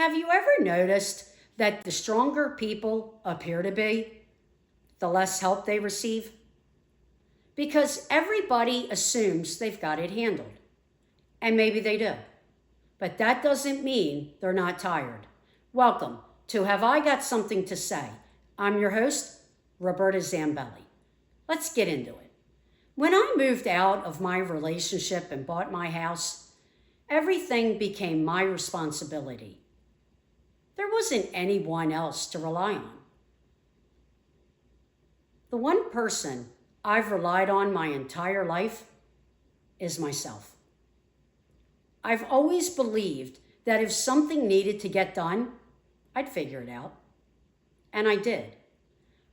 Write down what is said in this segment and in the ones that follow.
Have you ever noticed that the stronger people appear to be, the less help they receive? Because everybody assumes they've got it handled. And maybe they do. But that doesn't mean they're not tired. Welcome to Have I Got Something to Say? I'm your host, Roberta Zambelli. Let's get into it. When I moved out of my relationship and bought my house, everything became my responsibility. There wasn't anyone else to rely on. The one person I've relied on my entire life is myself. I've always believed that if something needed to get done, I'd figure it out. And I did.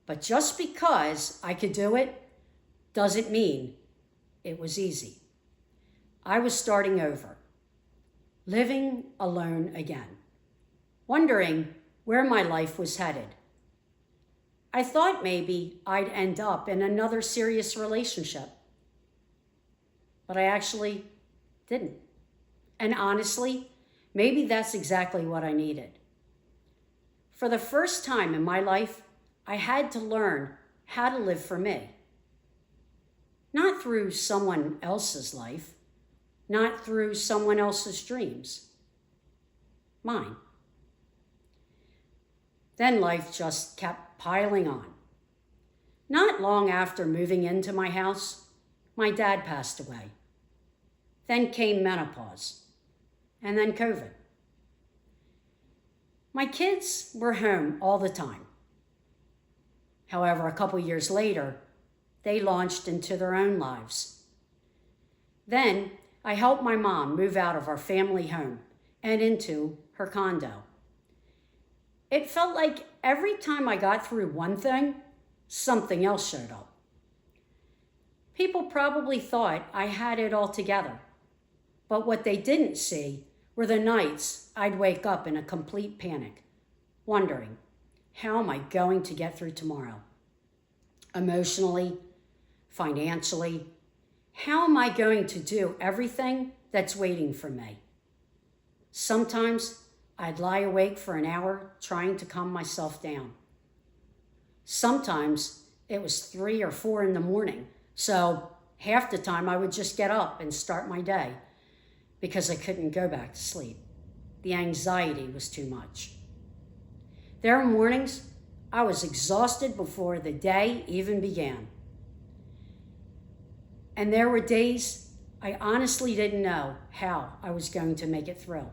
But just because I could do it doesn't mean it was easy. I was starting over, living alone again, wondering where my life was headed. I thought maybe I'd end up in another serious relationship, but I actually didn't. And honestly, maybe that's exactly what I needed. For the first time in my life, I had to learn how to live for me. Not through someone else's life, not through someone else's dreams. Mine. Then life just kept piling on. Not long after moving into my house, my dad passed away. Then came menopause, and then COVID. My kids were home all the time. However, a couple years later, they launched into their own lives. Then I helped my mom move out of our family home and into her condo. It felt like every time I got through one thing, something else showed up. People probably thought I had it all together, but what they didn't see were the nights I'd wake up in a complete panic, wondering, how am I going to get through tomorrow? Emotionally, financially, how am I going to do everything that's waiting for me? Sometimes I'd lie awake for an hour trying to calm myself down. Sometimes it was 3 or 4 in the morning, so half the time I would just get up and start my day because I couldn't go back to sleep. The anxiety was too much. There were mornings I was exhausted before the day even began. And there were days I honestly didn't know how I was going to make it through.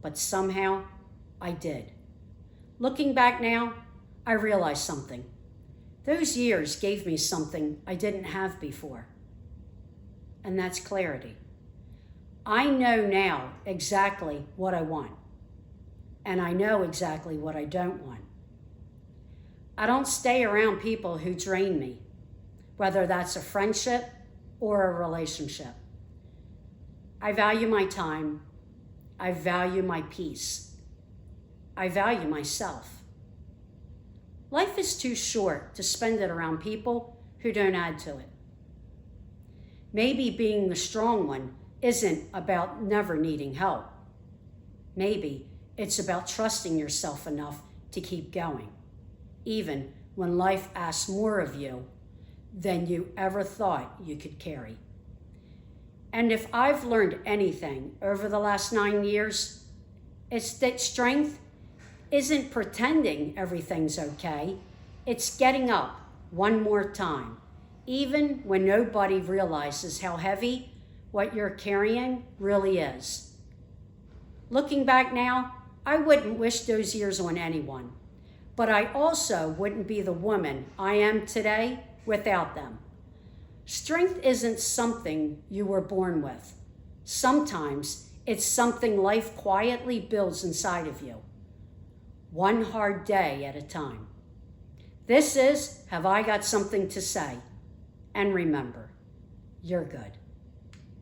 But somehow I did. Looking back now, I realized something. Those years gave me something I didn't have before. And that's clarity. I know now exactly what I want. And I know exactly what I don't want. I don't stay around people who drain me, whether that's a friendship or a relationship. I value my time. I value my peace. I value myself. Life is too short to spend it around people who don't add to it. Maybe being the strong one isn't about never needing help. Maybe it's about trusting yourself enough to keep going, even when life asks more of you than you ever thought you could carry. And if I've learned anything over the last 9 years, it's that strength isn't pretending everything's okay. It's getting up one more time, even when nobody realizes how heavy what you're carrying really is. Looking back now, I wouldn't wish those years on anyone, but I also wouldn't be the woman I am today without them. Strength isn't something you were born with. Sometimes it's something life quietly builds inside of you, one hard day at a time. This is Have I Got Something to Say? And remember, you're good.